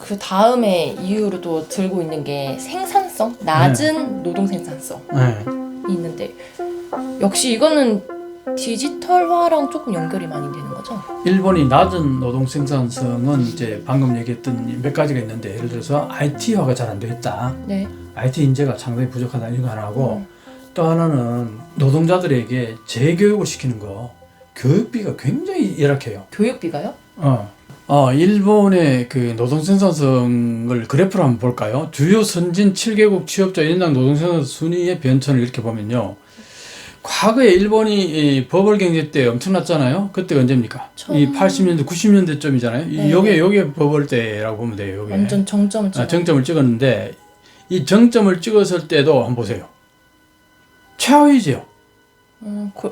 그 다음에 이유로 또 들고 있는 게 생산성, 낮은 노동 생산성이 있는데 역시 이거는 디지털화랑 조금 연결이 많이 되는 거죠? 일본이 낮은 노동 생산성은 이제 방금 얘기했던 몇 가지가 있는데, 예를 들어서 IT화가 잘 안 되어 있다. 네. IT 인재가 상당히 부족하다, 이거 하나고, 또 하나는 노동자들에게 재교육을 시키는 거, 교육비가 굉장히 열악해요. 교육비가요? 일본의 그 노동 생산성을 그래프로 한번 볼까요? 주요 선진 7개국 취업자 1인당 노동 생산성 순위의 변천을 이렇게 보면요. 과거에 일본이 이 버블 경제 때 엄청났잖아요. 그때가 언제입니까? 이 80년대, 90년대쯤이잖아요. 네. 요게 버블 때라고 보면 돼요. 요게. 완전 정점을 찍어. 정점을 찍었는데, 이 정점을 찍었을 때도 한번 보세요. 최하위죠.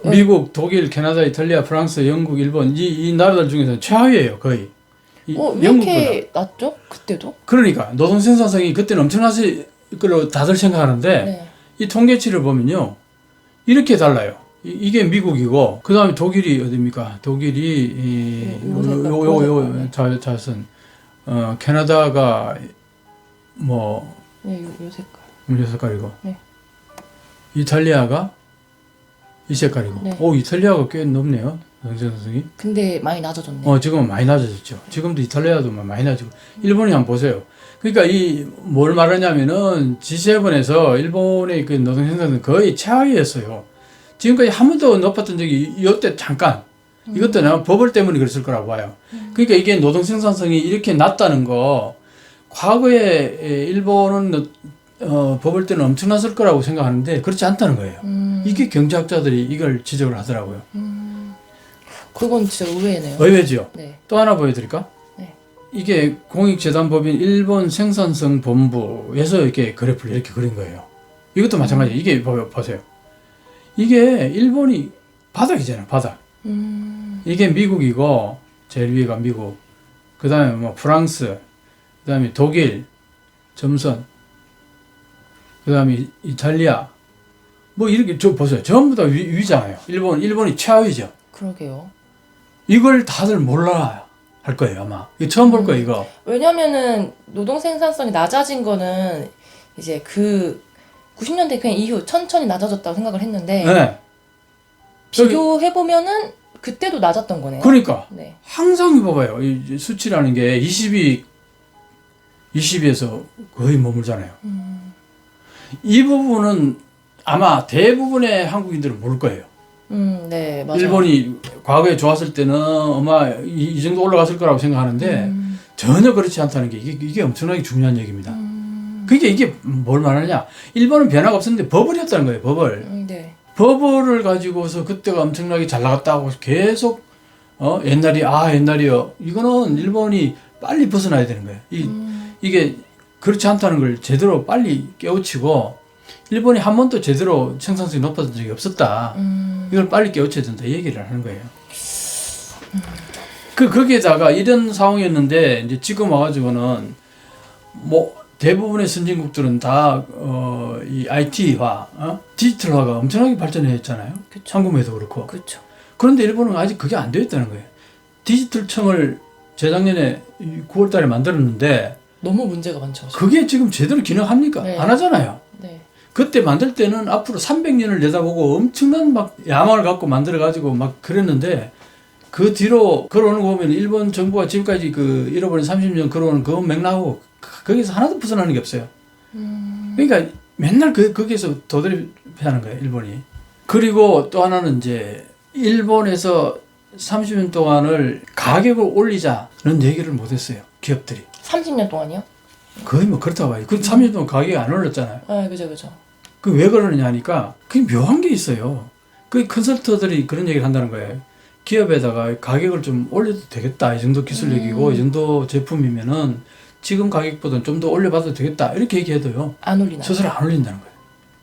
미국, 독일, 캐나다, 이탈리아, 프랑스, 영국, 일본 이 나라들 중에서는 최하위예요, 거의. 왜 이렇게 낮죠? 그때도? 그러니까 노동 생산성이 그때는 엄청났을 걸로 다들 생각하는데, 네. 이 통계치를 보면요, 이렇게 달라요. 이게 미국이고, 그 다음에 독일이 어디입니까? 독일이 자선, 캐나다가 뭐 네, 요 색깔. 이 색깔이고, 네. 이탈리아가 이 색깔이고, 네. 이탈리아가 꽤 높네요, 생산성이. 근데 많이 낮아졌네. 지금은 많이 낮아졌죠. 지금도 이탈리아도 많이 낮아지고, 일본이 한번 보세요. 그러니까 뭘 말하냐면은 G7에서 일본의 그 노동 생산은 거의 최하위였어요. 지금까지 한 번도 높았던 적이 이때 잠깐. 이것도 버블 때문에 그랬을 거라고 봐요. 그러니까 이게 노동 생산성이 이렇게 낮다는 거, 과거에 일본은 버블 때는 엄청났을 거라고 생각하는데 그렇지 않다는 거예요. 이게 경제학자들이 이걸 지적을 하더라고요. 그건 진짜 의외네요. 의외죠. 네. 또 하나 보여드릴까? 네. 이게 공익재단법인 일본 생산성 본부에서 이렇게 그래프를 이렇게 그린 거예요. 이것도 마찬가지예요. 이게 보세요. 이게 일본이 바닥이잖아요, 바닥. 이게 미국이고, 제일 위가 미국. 그 다음에 뭐 프랑스, 그 다음에 독일, 점선, 그 다음에 이탈리아. 뭐 이렇게 보세요. 전부 다 위잖아요. 일본이 최하위죠. 그러게요. 이걸 다들 몰라 할 거예요, 아마. 이거 처음 볼 거예요, 이거. 왜냐면은 노동 생산성이 낮아진 거는 이제 그 90년대 그냥 이후 천천히 낮아졌다고 생각을 했는데 네. 비교해 보면은 그때도 낮았던 거네요. 그러니까 네. 항상 봐봐요. 이 수치라는 게 20에서 거의 머물잖아요. 이 부분은 아마 대부분의 한국인들은 모를 거예요. 네, 맞아요. 일본이 과거에 좋았을 때는 아마 이 정도 올라갔을 거라고 생각하는데 전혀 그렇지 않다는 게 이게 엄청나게 중요한 얘기입니다. 그게 이게 뭘 말하냐? 일본은 변화가 없었는데 버블이었다는 거예요. 버블. 네. 버블을 가지고서 그때가 엄청나게 잘 나갔다고 계속 옛날이요. 이거는 일본이 빨리 벗어나야 되는 거예요. 이게 그렇지 않다는 걸 제대로 빨리 깨우치고, 일본이 한 번도 제대로 생산성이 높아진 적이 없었다. 이걸 빨리 깨우쳐야 된다, 이 얘기를 하는 거예요. 거기에다가 이런 상황이었는데, 이제 지금 와가지고는, 뭐, 대부분의 선진국들은 다, 이 IT화, 디지털화가 엄청나게 발전했잖아요. 그쵸. 한국에도 그렇고. 그렇죠. 그런데 일본은 아직 그게 안 되어 있다는 거예요. 디지털청을 재작년에 9월 달에 만들었는데, 너무 문제가 많죠. 그게 지금 제대로 기능합니까? 네. 안 하잖아요. 네. 그때 만들 때는 앞으로 300년을 내다보고 엄청난 막 야망을 갖고 만들어가지고 막 그랬는데, 그 뒤로 걸어오는 거 보면 일본 정부가 지금까지 그 잃어버린 30년 걸어오는 그 맥락하고 거기서 하나도 벗어나는 게 없어요. 그러니까 맨날 거기에서 도드립하는 거예요, 일본이. 그리고 또 하나는 이제 일본에서 30년 동안을 가격을 올리자는 얘기를 못 했어요, 기업들이. 30년 동안이요? 거의 뭐 그렇다고 봐요. 그 30년 동안 가격이 안 올랐잖아요. 네, 그죠. 그 왜 그러느냐 하니까 그게 묘한 게 있어요. 그 컨설터들이 그런 얘기를 한다는 거예요. 기업에다가 가격을 좀 올려도 되겠다. 이 정도 기술력이고 이 정도 제품이면은 지금 가격보다는 좀 더 올려봐도 되겠다. 이렇게 얘기해도요, 안 올리나요? 스스로 안 올린다는 거예요.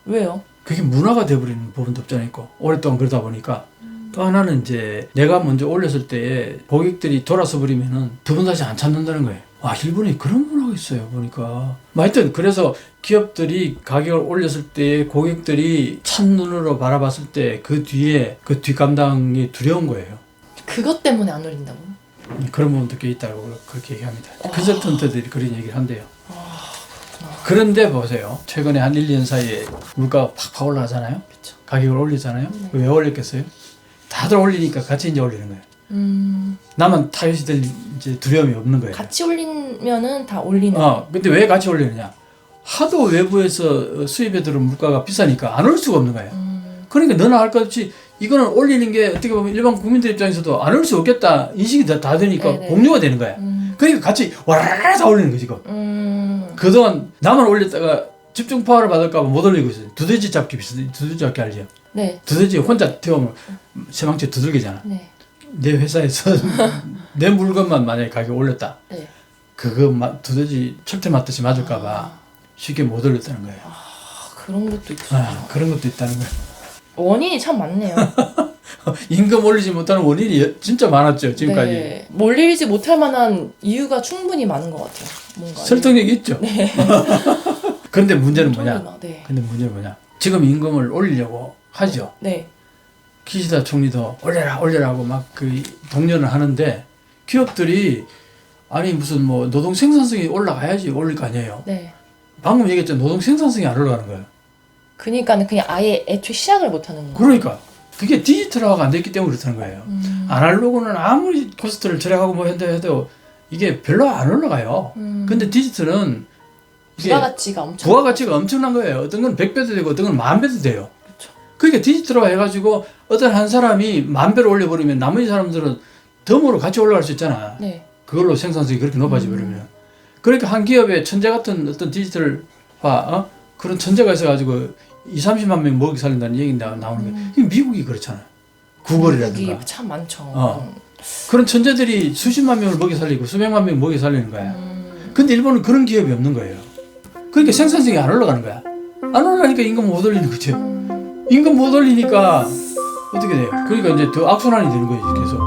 왜요? 그게 문화가 돼버리는 부분도 없잖아요. 오랫동안 그러다 보니까. 또 하나는 이제 내가 먼저 올렸을 때 고객들이 돌아서 버리면은 두 번 다시 안 찾는다는 거예요. 와, 일본에 그런 문화가 있어요, 보니까. 하여튼 그래서 기업들이 가격을 올렸을 때 고객들이 찬눈으로 바라봤을 때 그 뒤에 그 뒷감당이 두려운 거예요. 그것 때문에 안 올린다고? 그런 부분도 꽤 있다고 그렇게 얘기합니다. 컨설턴트들이 그런 얘기를 한대요. 그런데 보세요. 최근에 한 1, 2년 사이에 물가가 팍팍 올라가잖아요. 그쵸. 가격을 올리잖아요. 왜 올렸겠어요? 다들 올리니까 같이 이제 올리는 거예요. 나만 타겟이 될 이제 두려움이 없는 거예요. 같이 올리면은 다 올리는. 근데 왜 같이 올리느냐? 하도 외부에서 수입에 들어온 물가가 비싸니까 안 올 수가 없는 거예요. 그러니까 너나 할 것 없이 이거는 올리는 게 어떻게 보면 일반 국민들 입장에서도 안 올 수 없겠다 인식이 다 되니까 네네. 공유가 되는 거야. 그러니까 같이 와라라 다 올리는 거지. 그동안 나만 올렸다가 집중 파워를 받을까 봐 못 올리고 있어요. 두더지 잡기 비슷해. 두더지 잡기 알죠? 네. 두더지 혼자 태우면 세망치 두들기잖아. 네. 내 회사에서 내 물건만 만약에 가격 올렸다. 네. 그거 두더지 철퇴 맞듯이 맞을까 봐 쉽게 못 올렸다는 거예요. 그런 것도 있죠. 그런 것도 있다는 거예요. 원인이 참 많네요. 임금 올리지 못하는 원인이 진짜 많았죠, 지금까지. 네. 올리지 못할 만한 이유가 충분히 많은 것 같아요. 뭔가. 설득력이 있죠. 네. 그런데 문제는 뭐냐? 네. 근데 문제는 뭐냐? 지금 임금을 올리려고 하죠. 네. 기시다 총리도 올려라 올려라고 막 그 독려를 하는데 기업들이 아니 무슨 뭐 노동 생산성이 올라가야지 올릴 거 아니에요. 네. 방금 얘기했죠. 노동 생산성이 안 올라가는 거예요. 그러니까는 그냥 아예 애초에 시작을 못 하는 거예요. 그러니까 그게 디지털화가 안 됐기 때문에 그렇다는 거예요. 아날로그는 아무리 코스트를 절약하고 뭐 해도 이게 별로 안 올라가요. 근데 디지털은 이게 부가가치가 엄청난 거예요. 어떤 건 100배도 되고 어떤 건 10,000배도 돼요. 그렇죠. 그러니까 디지털화 해가지고 어떤 한 사람이 10,000배로 올려버리면 나머지 사람들은 덤으로 같이 올라갈 수 있잖아. 네. 그걸로 생산성이 그렇게 높아져 버리면. 그러니까 한 기업에 천재 같은 어떤 디지털화 그런 천재가 있어가지고 20-30만 명 먹이 살린다는 얘기가 나오는 거예요. 이게 미국이 그렇잖아요. 구글이라든가. 미국이 참 많죠. 그런 천재들이 수십만 명을 먹이 살리고 수백만 명 먹이 살리는 거야. 근데 일본은 그런 기업이 없는 거예요. 그러니까 생산성이 안 올라가는 거야. 안 올라가니까 임금 못 올리는 거죠. 임금 못 올리니까 어떻게 돼요? 그러니까 이제 더 악순환이 되는 거예요, 계속.